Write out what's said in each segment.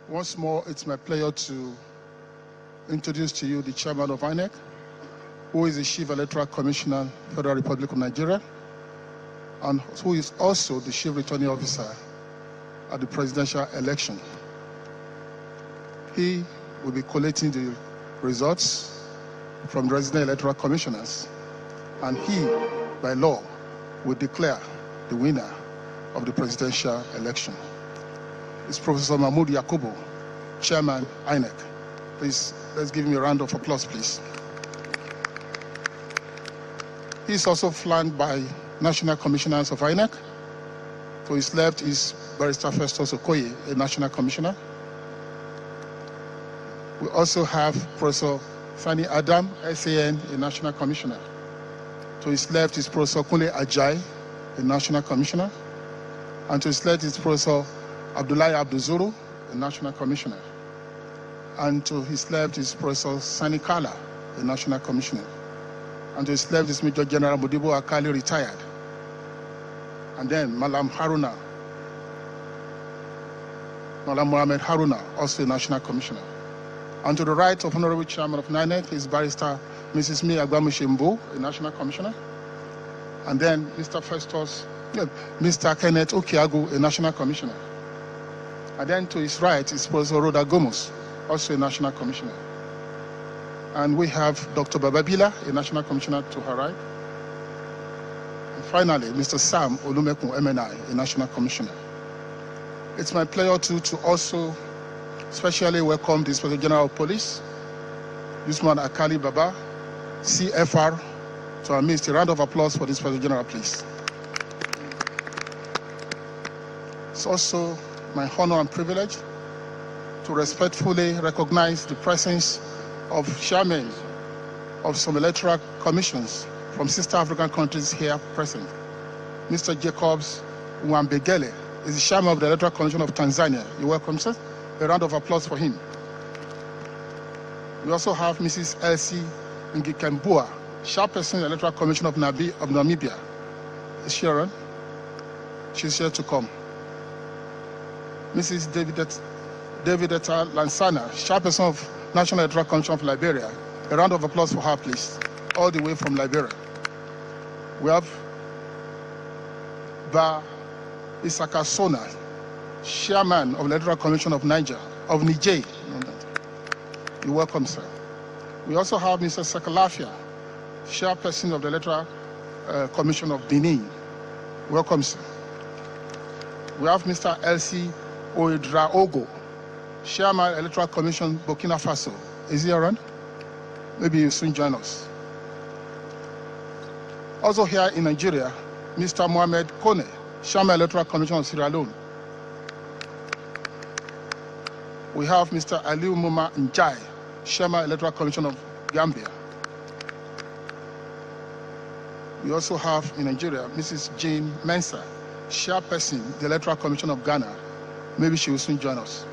Once more, it's my pleasure to introduce to you the chairman of INEC, who is the Chief Electoral Commissioner, Federal Republic of Nigeria, and who is also the Chief Returning Officer at the presidential election. He will be collating the results from resident electoral commissioners, and he, by law, will declare the winner of the presidential election. It's Professor Mahmoud Yakubu, Chairman, INEC. Please, let's give him a round of applause, please. He's also flanked by National Commissioners of INEC. To his left is Barrister Festus Okoye, a National Commissioner. We also have Professor Sani Adam, SAN, a National Commissioner. To his left is Professor Kunle Ajay, a National Commissioner. And to his left is Professor Abdullahi Abduzuru, a National Commissioner. And to his left is Professor Sani Kala, a National Commissioner. And to his left is Major General Modibo Akali, retired. And then Malam Mohammed Haruna, also a National Commissioner. And to the right of Honorable Chairman of INEC is Barrister Mrs. Mi Agbamushimbo, a National Commissioner. And then Mr. Kenneth Okiagu, a National Commissioner. And then to his right is Professor Rhoda Gomez, also a National Commissioner. And we have Dr. Bababila, a National Commissioner, to her right. And finally, Mr. Sam Olumekun MNI, a National Commissioner. It's my pleasure to also specially welcome the Inspector General of Police, Usman Akali Baba, CFR, to our midst. A round of applause for the Inspector General, please. It's also my honor and privilege to respectfully recognize the presence of chairmen of some electoral commissions from sister African countries here present. Mr. Jacobs Mwambegele is the chairman of the Electoral Commission of Tanzania. You're welcome, sir. A round of applause for him. We also have Mrs. Elsie Ngikembua, chairperson of the Electoral Commission of Namibia. Is she around? She's here to come. Mrs. Davidetta Lansana, chairperson of National Electoral Commission of Liberia. A round of applause for her, please, all the way from Liberia. We have Ba Isaka Sona, chairman of the Electoral Commission of Niger. You're welcome, sir. We also have Mr. Sakalafia, chairperson of the Electoral Commission of Benin. Welcome, sir. We have Mr. Elsie Oedraogo, Chairman, Electoral Commission, Burkina Faso. Is he around? Maybe he'll soon join us. Also here in Nigeria, Mr. Mohamed Kone, Chairman, Electoral Commission of Sierra Leone. We have Mr. Aliu Muma Njai, Chairman, Electoral Commission of Gambia. We also have in Nigeria, Mrs. Jane Mensah, Chairperson, the Electoral Commission of Ghana. Maybe she will soon join us.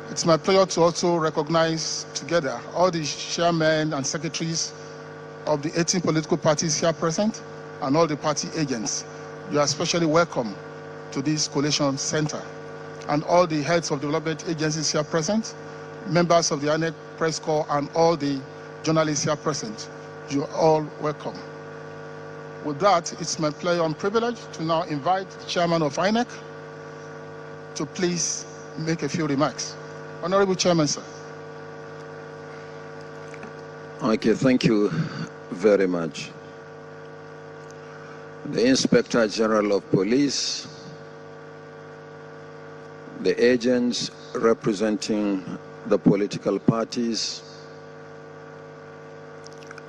It's my pleasure to also recognize together all the chairmen and secretaries of the 18 political parties here present and all the party agents. You are especially welcome to this Collation Center. And all the heads of development agencies here present, members of the INEC Press Corps, and all the journalists here present. You are all welcome. With that, it's my pleasure and privilege to now invite the chairman of INEC to please make a few remarks. Honorable Chairman, sir. Okay, thank you very much. The Inspector General of Police, the agents representing the political parties,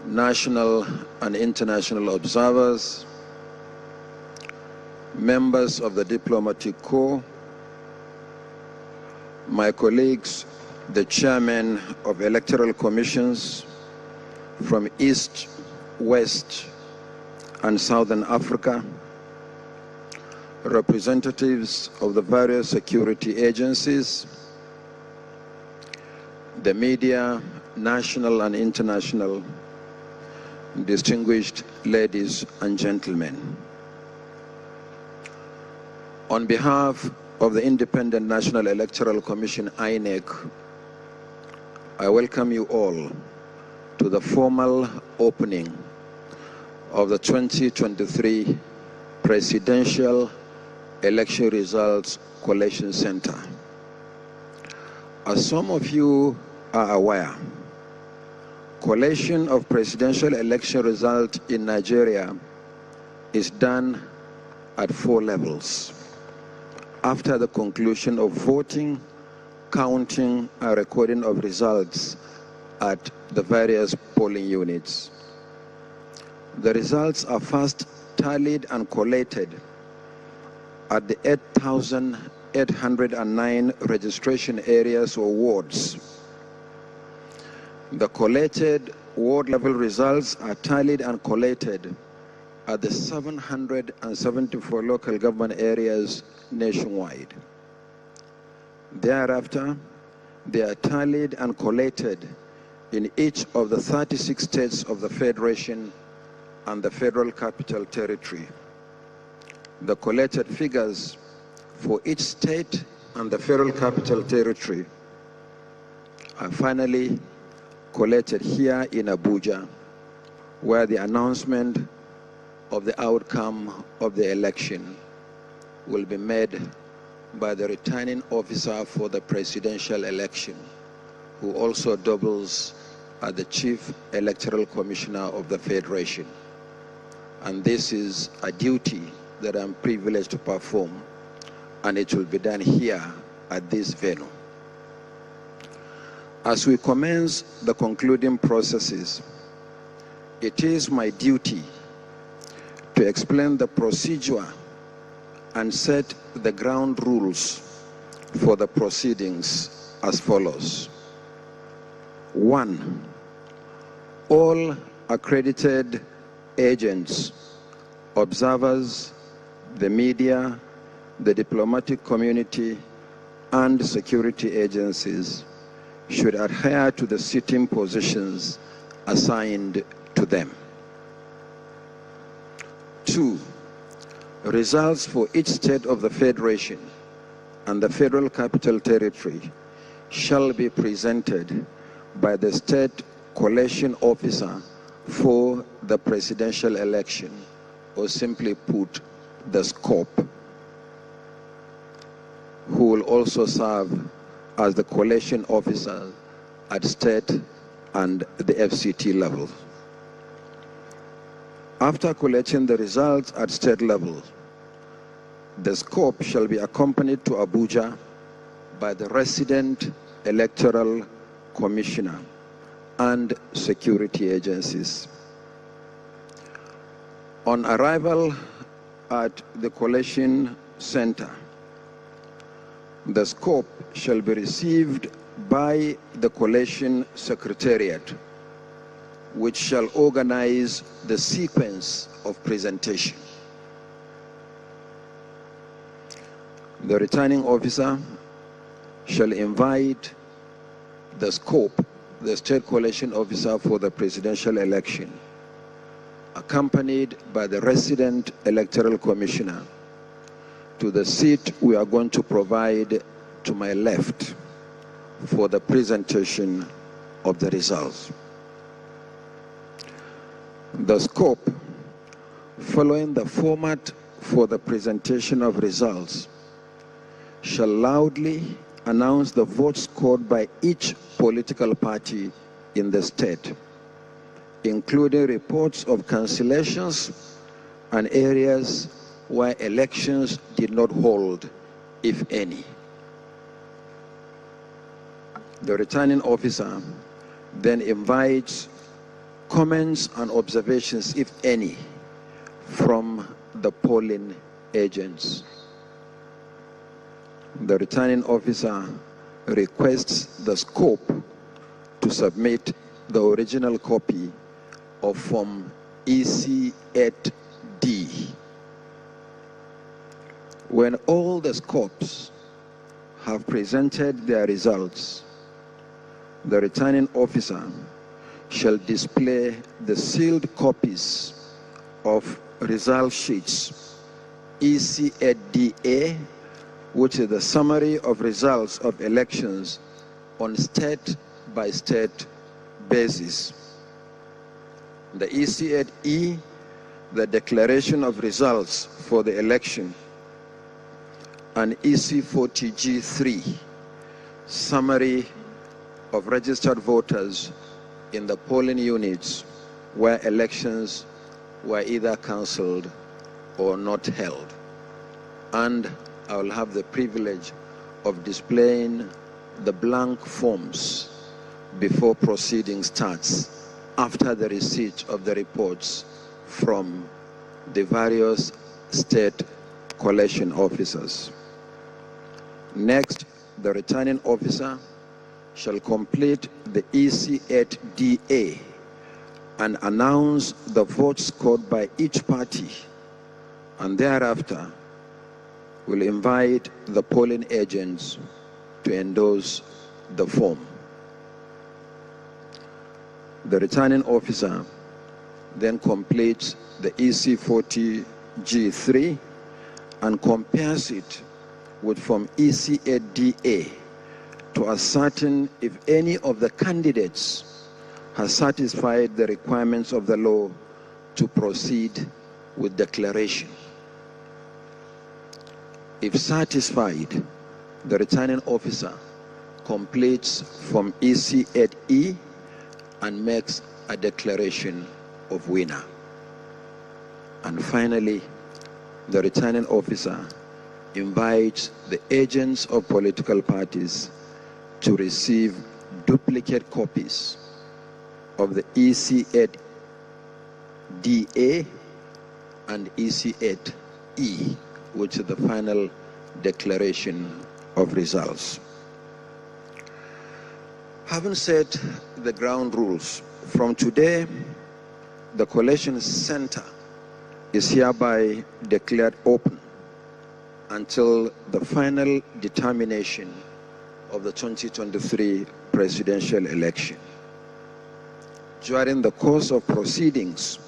national and international observers, members of the diplomatic corps, my colleagues, the chairmen of electoral commissions from East, West, and Southern Africa, representatives of the various security agencies, the media, national and international, distinguished ladies and gentlemen. On behalf of the Independent National Electoral Commission, INEC, I welcome you all to the formal opening of the 2023 Presidential Election Results Collation Center. As some of you are aware, collation of presidential election results in Nigeria is done at 4 levels. After the conclusion of voting, counting, and recording of results at the various polling units. The results are first tallied and collated at the 8,809 registration areas or wards. The collated ward-level results are tallied and collated at the 774 local government areas nationwide. Thereafter, they are tallied and collated in each of the 36 states of the Federation and the Federal Capital Territory. The collated figures for each state and the Federal Capital Territory are finally collated here in Abuja, where the announcement of the outcome of the election will be made by the returning officer for the presidential election, who also doubles as the Chief Electoral Commissioner of the Federation. And this is a duty that I'm privileged to perform, and it will be done here at this venue. As we commence the concluding processes, it is my duty to explain the procedure and set the ground rules for the proceedings as follows. 1. All accredited agents, observers, the media, the diplomatic community, and security agencies should adhere to the sitting positions assigned to them. 2. Results for each state of the Federation and the Federal Capital Territory shall be presented by the State Collation Officer for the presidential election, or simply put, the SCOP, who will also serve as the collation officer at state and the FCT level. After collecting the results at state level, the SCOP shall be accompanied to Abuja by the resident electoral commissioner and security agencies. On arrival at the collation center, the SCOP shall be received by the collation secretariat, which shall organize the sequence of presentation. The returning officer shall invite the SCOP, the State Collation Officer for the presidential election, accompanied by the resident electoral commissioner, to the seat we are going to provide to my left for the presentation of the results. The SCOP, following the format for the presentation of results, shall loudly announce the votes scored by each political party in the state, including reports of cancellations and areas where elections did not hold, if any. The returning officer then invites comments and observations, if any, from the polling agents. The returning officer requests the SCOP to submit the original copy of Form EC8D. When all the SCOPs have presented their results, the returning officer shall display the sealed copies of result sheets EC8DA which is the summary of results of elections on state-by-state basis. The EC8E, the declaration of results for the election, and EC40G3, summary of registered voters in the polling units where elections were either cancelled or not held. And I will have the privilege of displaying the blank forms before proceeding starts after the receipt of the reports from the various state collation officers. Next, the returning officer shall complete the EC8DA and announce the votes scored by each party, and thereafter will invite the polling agents to endorse the form. The returning officer then completes the EC40G3 and compares it with Form EC8DA to ascertain if any of the candidates has satisfied the requirements of the law to proceed with declaration. If satisfied, the returning officer completes Form EC8E and makes a declaration of winner. And finally, the returning officer invites the agents of political parties to receive duplicate copies of the EC8DA and EC8E, which is the final declaration of results. Having set the ground rules, from today, the Collation Center is hereby declared open until the final determination of the 2023 presidential election. During the course of proceedings,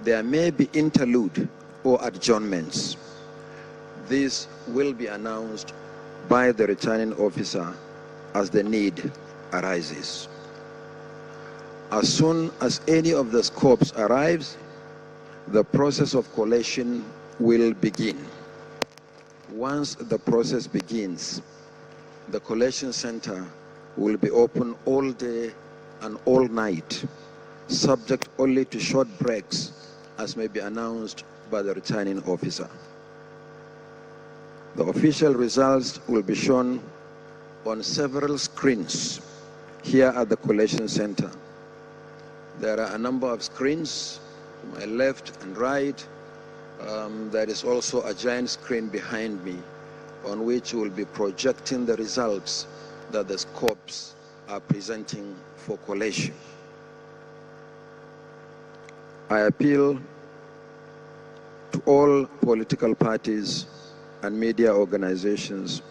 there may be interlude or adjournments. This will be announced by the returning officer as the need arises. As soon as any of the scopes arrives, the process of collation will begin. Once the process begins, the Collation Center will be open all day and all night, subject only to short breaks as may be announced by the returning officer. The official results will be shown on several screens here at the Collation Center. There are a number of screens to my left and right. There is also a giant screen behind me on which we'll be projecting the results that the scopes are presenting for collation. I appeal to all political parties and media organizations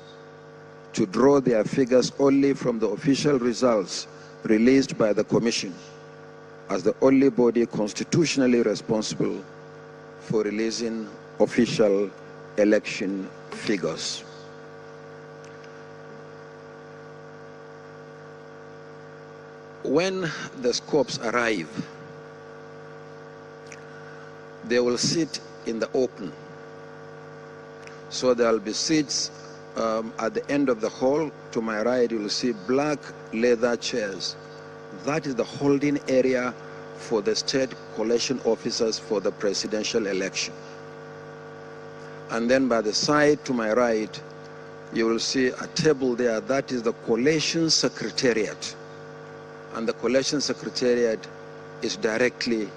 to draw their figures only from the official results released by the Commission as the only body constitutionally responsible for releasing official election figures. When the scopes arrive, they will sit in the open. So there will be seats at the end of the hall. To my right, you will see black leather chairs. That is the holding area for the state collation officers for the presidential election. And then by the side to my right, you will see a table there. That is the collation secretariat. And the collation secretariat is directly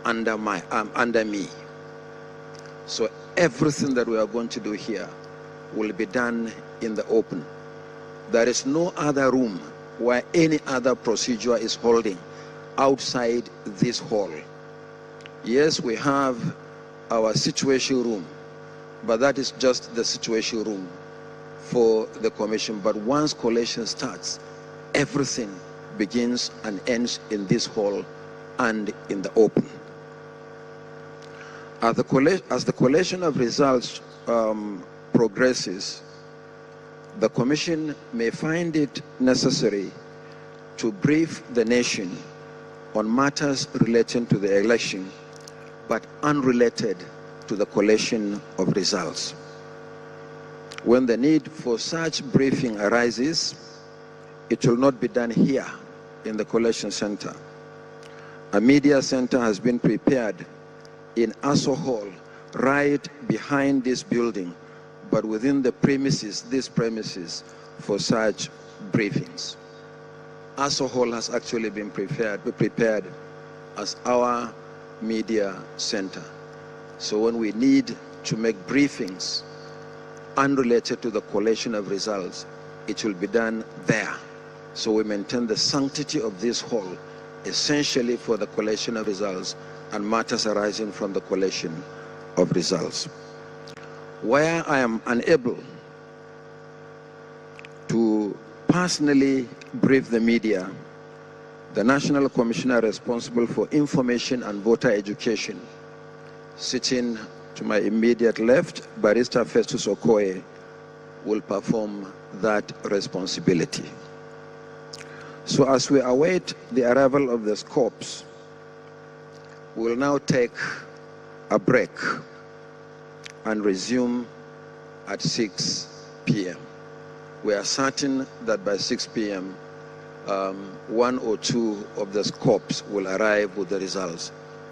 under me. So everything that we are going to do here will be done in the open. There is no other room where any other procedure is holding outside this hall. Yes, we have our situation room, but that is just the situation room for the commission. But once collation starts, everything begins and ends in this hall and in the open. As the collation of results progresses, the Commission may find it necessary to brief the nation on matters relating to the election, but unrelated to the collation of results. When the need for such briefing arises, it will not be done here in the Collation Center. A media center has been prepared in Aso Hall, right behind this building, but within the premises, these premises, for such briefings. Aso Hall has actually been prepared as our media center. So when we need to make briefings unrelated to the collation of results, it will be done there. So we maintain the sanctity of this hall, essentially for the collation of results and matters arising from the collation of results. Where I am unable to personally brief the media, the National Commissioner responsible for information and voter education, sitting to my immediate left, Barrister Festus Okoye, will perform that responsibility. So as we await the arrival of the scopes, we will now take a break and resume at 6 p.m. We are certain that by 6 p.m., one or two of the scopes will arrive with the results.